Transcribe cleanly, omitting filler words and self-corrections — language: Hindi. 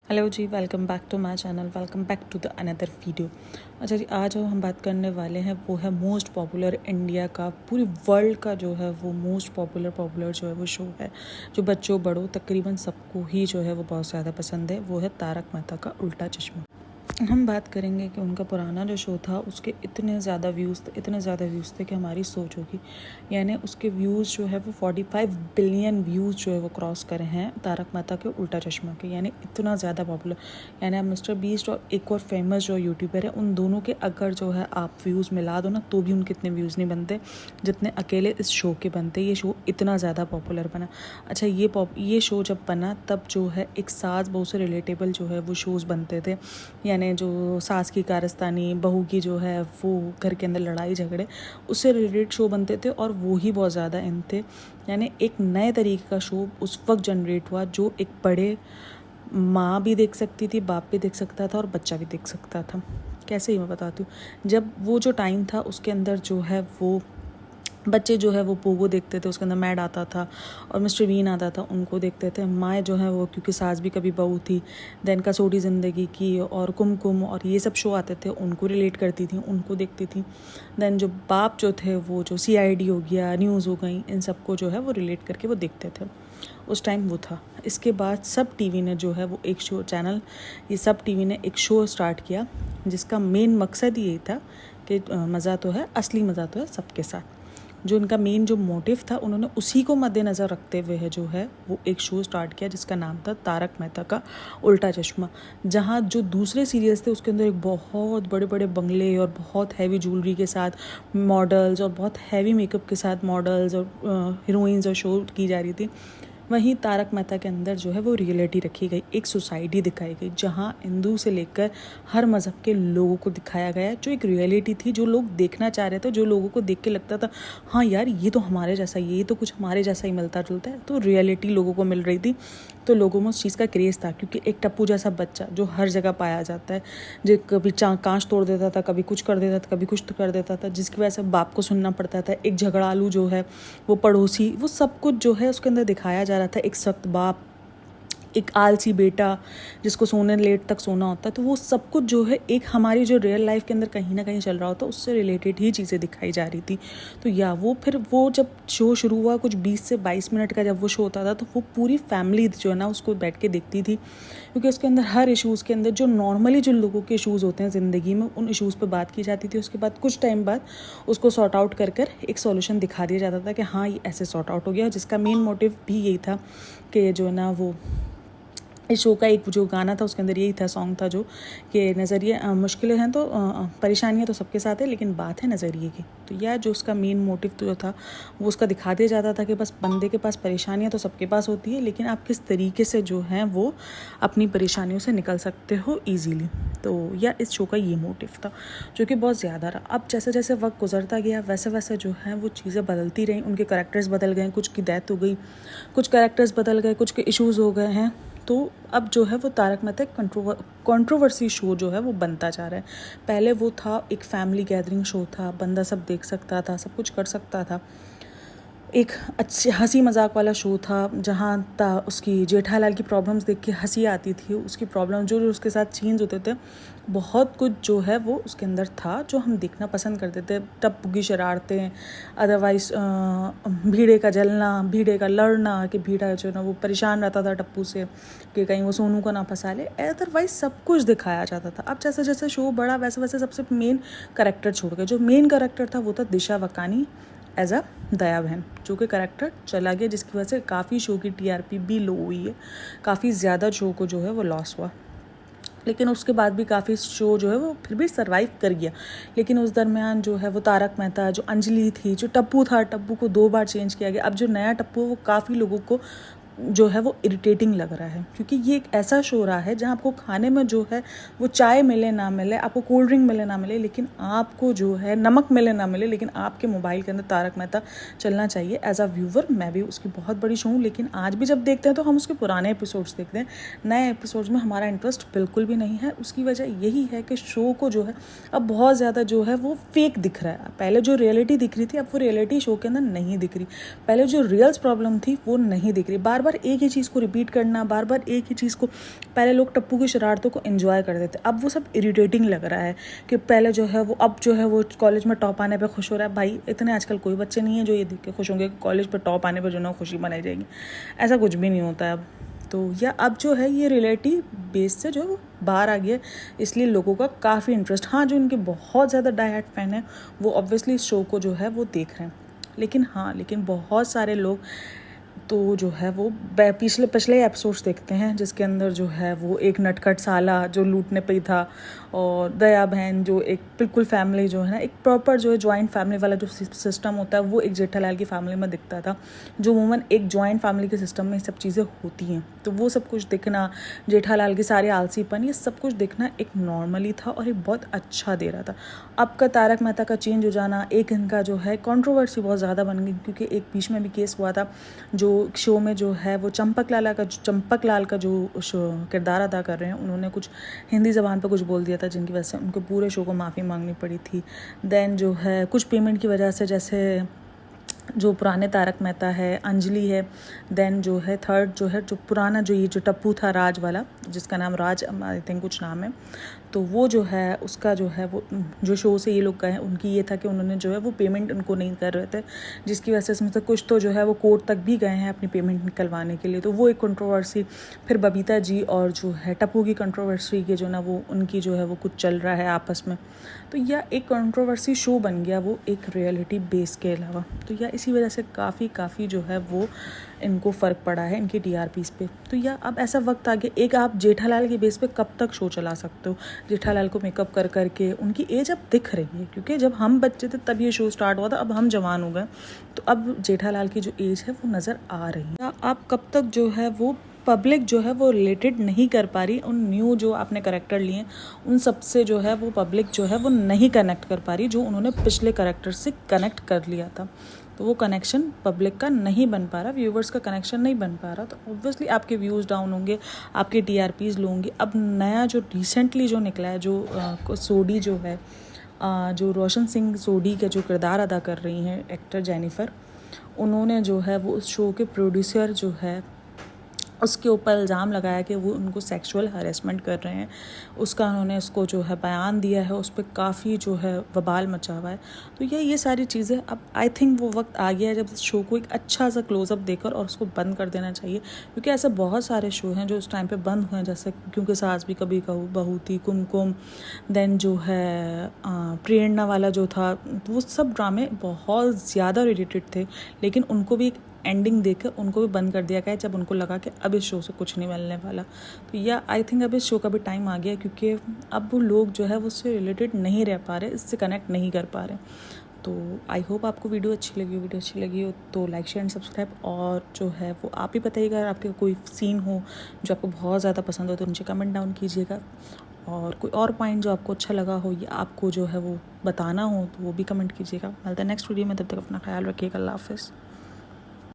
हेलो जी, welcome back to my channel. Welcome back to the another video. अच्छा जी, आज जो हम बात करने वाले हैं वो है मोस्ट पॉपुलर इंडिया का, पूरी वर्ल्ड का जो है वो मोस्ट पॉपुलर जो है वो शो है, जो बच्चों बड़ों तकरीबन सबको ही जो है वो बहुत ज़्यादा पसंद है। वो है तारक मेहता का उल्टा चश्मा। हम बात करेंगे कि उनका पुराना जो शो था उसके इतने ज़्यादा व्यूज़ थे कि हमारी सोच होगी। यानी उसके व्यूज़ जो है वो 45 बिलियन व्यूज़ जो है वो क्रॉस करे हैं तारक मेहता के उल्टा चश्मा के। यानी इतना ज़्यादा पॉपुलर। यानी आप मिस्टर बीस्ट और एक और फेमस जो यूट्यूबर है उन दोनों के अगर जो है आप व्यूज़ मिला दो ना तो भी उनके इतने व्यूज़ नहीं बनते जितने अकेले इस शो के बनते। ये शो इतना ज़्यादा पॉपुलर बना। अच्छा, ये शो जब बना तब जो है एक सास बहू से रिलेटेबल जो है वो शोज़ बनते थे। यानी जो सास की कारस्तानी, बहू की जो है वो घर के अंदर लड़ाई झगड़े, उससे रिलेटेड शो बनते थे और वो ही बहुत ज़्यादा इन थे। यानी एक नए तरीके का शो उस वक्त जनरेट हुआ जो एक बड़े माँ भी देख सकती थी, बाप भी देख सकता था और बच्चा भी देख सकता था। कैसे ही मैं बताती हूँ। जब वो जो टाइम था उसके अंदर जो है वो बच्चे जो है वो पोगो देखते थे, उसके अंदर मैड आता था और मिस्टर बीन आता था, उनको देखते थे। माएँ जो है वो, क्योंकि सास भी कभी बहू थी, देन कसौटी ज़िंदगी की और कुमकुम और ये सब शो आते थे, उनको रिलेट करती थी, उनको देखती थी। देन जो बाप जो थे वो जो CID हो गया, न्यूज़ हो गई, इन सबको जो है वो रिलेट करके वो देखते थे। उस टाइम वो था। इसके बाद सब टीवी ने जो है वो एक शो चैनल, ये सब टीवी ने एक शो स्टार्ट किया जिसका मेन मकसद यही था कि मज़ा तो है, असली मज़ा तो है सबके साथ। जो इनका मेन जो मोटिव था उन्होंने उसी को मद्देनज़र रखते हुए है जो है वो एक शो स्टार्ट किया जिसका नाम था तारक मेहता का उल्टा चश्मा। जहाँ जो दूसरे सीरियल्स थे उसके अंदर एक बहुत बड़े बड़े बंगले और बहुत हैवी ज्वेलरी के साथ मॉडल्स और बहुत हैवी मेकअप के साथ मॉडल्स और हीरोइंस और शो की जा रही थी, वहीं तारक मेहता के अंदर जो है वो रियलिटी रखी गई, एक सोसाइटी दिखाई गई जहाँ हिंदू से लेकर हर मज़हब के लोगों को दिखाया गया, जो एक रियलिटी थी, जो लोग देखना चाह रहे थे, जो लोगों को देख के लगता था हाँ यार ये तो हमारे जैसा ही, ये तो कुछ हमारे जैसा ही मिलता जुलता है। तो रियलिटी लोगों को मिल रही थी, तो लोगों में उस चीज़ का क्रेज़ था। क्योंकि एक टप्पू जैसा बच्चा जो हर जगह पाया जाता है, जो कभी कांच तोड़ देता था, कभी कुछ कर देता था, कभी कुछ तो कर देता था, जिसकी वजह से बाप को सुनना पड़ता था। एक झगड़ालू जो है वो पड़ोसी, वो सब कुछ जो है उसके अंदर दिखाया जा रहा था। एक सख्त बाप, एक आलसी बेटा जिसको सोने लेट तक सोना होता है, तो वो सब कुछ जो है एक हमारी जो रियल लाइफ के अंदर कहीं ना कहीं चल रहा होता, उससे रिलेटेड ही चीज़ें दिखाई जा रही थी। तो या वो फिर वो जब शो शुरू हुआ कुछ 20 से 22 मिनट का जब वो शो होता था तो वो पूरी फैमिली जो है ना उसको बैठ के देखती थी, क्योंकि उसके अंदर हर इशूज़ के अंदर जो नॉर्मली जो लोगों के इशूज़ होते हैं ज़िंदगी में, उन इशूज़ पर बात की जाती थी। उसके बाद कुछ टाइम बाद उसको सॉर्ट आउट कर कर एक सॉल्यूशन दिखा दिया जाता था कि हाँ ये ऐसे सॉर्ट आउट हो गया, जिसका मेन मोटिव भी यही था कि जो है ना वो इस शो का एक जो गाना था उसके अंदर यही था, सॉन्ग था जो कि नज़रिए मुश्किलें हैं तो परेशानियां तो सबके साथ है लेकिन बात है नज़रिए की। तो यह जो उसका मेन मोटिव जो था वो उसका दिखा दिया जाता था कि बस बंदे के पास परेशानियां तो सबके पास होती है, लेकिन आप किस तरीके से जो हैं वो अपनी परेशानियों से निकल सकते हो ईजीली। तो यह इस शो का ये मोटिव था जो कि बहुत ज़्यादा रहा। अब जैसे जैसे वक्त गुजरता गया वैसे वैसे जो है वो चीज़ें बदलती रहीं, उनके कैरेक्टर्स बदल गए, कुछ की डेथ हो गई, कुछ कैरेक्टर्स बदल गए, कुछ के इश्यूज़ हो गए हैं। तो अब जो है वो तारक मेहता एक कंट्रोवर्सी शो जो है वो बनता जा रहा है। पहले वो था एक फैमिली गैदरिंग शो था, बंदा सब देख सकता था, सब कुछ कर सकता था, एक अच्छी हंसी मजाक वाला शो था जहाँ उसकी जेठालाल की प्रॉब्लम्स देख के हंसी आती थी, उसकी प्रॉब्लम जो जो उसके साथ चेंज होते थे, बहुत कुछ जो है वो उसके अंदर था जो हम देखना पसंद करते थे। टप्पू की शरारतें, अदरवाइज भीड़े का जलना, भीड़े का लड़ना, कि भीड़ा जो ना वो परेशान रहता था टप्पू से कि कहीं वो सोनू को ना फंसा ले, अदरवाइज सब कुछ दिखाया जाता था। अब जैसे जैसे शो बढ़ा वैसे वैसे सबसे मेन करेक्टर छोड़ गए। जो मेन करेक्टर था वो था दिशा वकानी एज अ दया बहन, जो कि करेक्टर चला गया, जिसकी वजह से काफ़ी शो की TRP भी लो हुई है, काफ़ी ज़्यादा शो को जो है वो लॉस हुआ। लेकिन उसके बाद भी काफ़ी शो जो है वो फिर भी सरवाइव कर गया। लेकिन उस दरमियान जो है वो तारक मेहता, जो अंजलि थी, जो टप्पू था, टप्पू को 2 बार चेंज किया गया। अब जो नया टप्पू है वो काफ़ी लोगों को जो है वो इरिटेटिंग लग रहा है, क्योंकि ये एक ऐसा शो रहा है जहाँ आपको खाने में जो है वो चाय मिले ना मिले, आपको कोल्ड ड्रिंक मिले ना मिले, लेकिन आपको जो है नमक मिले ना मिले, लेकिन आपके मोबाइल के अंदर तारक मेहता चलना चाहिए। एज अ व्यूवर मैं भी उसकी बहुत बड़ी शो हूँ, लेकिन आज भी जब देखते हैं तो हम उसके पुराने एपिसोड्स देखते हैं, नए एपिसोड्स में हमारा इंटरेस्ट बिल्कुल भी नहीं है। उसकी वजह यही है कि शो को जो है अब बहुत ज़्यादा जो है वो फेक दिख रहा है। पहले जो रियलिटी दिख रही थी अब वो रियलिटी शो के अंदर नहीं दिख रही, पहले जो रियल्स प्रॉब्लम थी वो नहीं दिख रही। बार बार एक ही चीज़ को रिपीट करना, बार बार एक ही चीज़ को, पहले लोग टप्पू की शरारतों को एंजॉय करते थे, अब वो सब इरिटेटिंग लग रहा है कि पहले जो है वो, अब जो है वो कॉलेज में टॉप आने पे खुश हो रहा है। भाई इतने आजकल कोई बच्चे नहीं है जो ये देख के खुश होंगे कि कॉलेज पे टॉप आने पे जो ना खुशी मनाई जाएगी, ऐसा कुछ भी नहीं होता है अब तो। या अब जो है ये रियलिटी बेस से जो बाहर आ गया, इसलिए लोगों का काफ़ी इंटरेस्ट, हाँ जो उनके बहुत ज़्यादा डाई हार्ड फैन है वो ऑब्वियसली इस शो को जो है वो देख रहे हैं, लेकिन बहुत सारे लोग तो जो है वो पिछले एपिसोड्स देखते हैं जिसके अंदर जो है वो एक नटखट साला जो लूटने पे ही था, और दया बहन जो एक बिल्कुल फैमिली जो है ना, एक प्रॉपर जो है जॉइंट फैमिली वाला जो सिस्टम होता है वो एक जेठालाल की फैमिली में दिखता था, जो अमूमन एक जॉइंट फैमिली के सिस्टम में सब चीज़ें होती हैं। तो वो सब कुछ दिखना, जेठालाल की सारी आलसीपन, ये सब कुछ दिखना एक नॉर्मली था और एक बहुत अच्छा दे रहा था। अब का तारक मेहता का चेंज हो जाना, एक इनका जो है कंट्रोवर्सी बहुत ज़्यादा बन गई, क्योंकि एक बीच में भी केस हुआ था जो शो में जो है वो चंपक लाल का जो किरदार अदा कर रहे हैं, उन्होंने कुछ हिंदी ज़बान पर कुछ बोल दिया था जिनकी वजह से उनको पूरे शो को माफ़ी मांगनी पड़ी थी। देन जो है कुछ पेमेंट की वजह से, जैसे जो पुराने तारक मेहता है, अंजलि है, देन जो है थर्ड जो है जो पुराना जो ये जो टप्पू था राज वाला, जिसका नाम राज आई थिंक कुछ नाम है, तो वो जो है उसका जो है वो जो शो से ये लोग गए हैं, उनकी ये था कि उन्होंने जो है वो पेमेंट उनको नहीं कर रहे थे, जिसकी वजह से इसमें से कुछ तो जो है वो कोर्ट तक भी गए हैं अपनी पेमेंट निकलवाने के लिए। तो वो एक कंट्रोवर्सी, फिर बबीता जी और जो है टप्पू की कंट्रोवर्सी के जो ना वो उनकी जो है वो कुछ चल रहा है आपस में, तो यह एक कंट्रोवर्सी शो बन गया वो एक रियलिटी बेस के अलावा। तो यह इसी वजह से काफ़ी जो है वो इनको फ़र्क पड़ा है इनकी टीआरपीज़ पे। तो या अब ऐसा वक्त आ गया, एक आप जेठालाल के बेस पे कब तक शो चला सकते हो, जेठालाल को मेकअप कर करके, उनकी एज अब दिख रही है, क्योंकि जब हम बच्चे थे तब ये शो स्टार्ट हुआ था, अब हम जवान हो गए, तो अब जेठालाल की जो एज है वो नज़र आ रही है। आप कब तक जो है वो पब्लिक जो है वो रिलेटेड नहीं कर पा रही, उन न्यू जो आपने करेक्टर लिए उन सब से जो है वो पब्लिक जो है वो नहीं कनेक्ट कर पा रही, जो उन्होंने पिछले करेक्टर से कनेक्ट कर लिया था, तो वो कनेक्शन पब्लिक का नहीं बन पा रहा, व्यूवर्स का कनेक्शन नहीं बन पा रहा, तो ऑब्वियसली आपके व्यूज़ डाउन होंगे, आपके टीआरपीज़ लो होंगे। अब नया जो रिसेंटली जो निकला है, जो सोडी जो है, जो रोशन सिंह सोडी का जो किरदार अदा कर रही हैं एक्टर जेनिफर, उन्होंने जो है वो उस शो के प्रोड्यूसर जो है उसके ऊपर इल्ज़ाम लगाया कि वो उनको सेक्सुअल हरेसमेंट कर रहे हैं, उसका उन्होंने उसको जो है बयान दिया है, उस पर काफ़ी जो है बवाल मचा हुआ है। तो ये सारी चीज़ें अब आई थिंक वो वक्त आ गया है जब शो को एक अच्छा सा क्लोज़अप देकर और उसको बंद कर देना चाहिए, क्योंकि ऐसे बहुत सारे शो हैं जो उस टाइम पे बंद हुए हैं, जैसे क्योंकि सास भी कभी बहू थी, कुमकुम, देन जो है प्रेरणा वाला जो था, वो सब ड्रामे बहुत ज़्यादा रिलेटेड थे, लेकिन उनको भी एक एंडिंग देकर उनको भी बंद कर दिया गया जब उनको लगा कि अब इस शो से कुछ नहीं मिलने वाला। तो या आई थिंक अब इस शो का भी टाइम आ गया, क्योंकि अब वो लोग जो है वो उससे रिलेटेड नहीं रह पा रहे, इससे कनेक्ट नहीं कर पा रहे। तो आई होप आपको वीडियो अच्छी लगी हो तो लाइक शेयर एंड सब्सक्राइब, और जो है वो आप ही बताइएगा, अगर आपके कोई सीन हो जो आपको बहुत ज़्यादा पसंद हो तो नीचे कमेंट डाउन कीजिएगा, और कोई और पॉइंट जो आपको अच्छा लगा हो या आपको जो है वो बताना हो तो वो भी कमेंट कीजिएगा। मिलता है नेक्स्ट वीडियो में, तब तक अपना ख्याल रखिएगा। अल्लाह हाफ़िज़।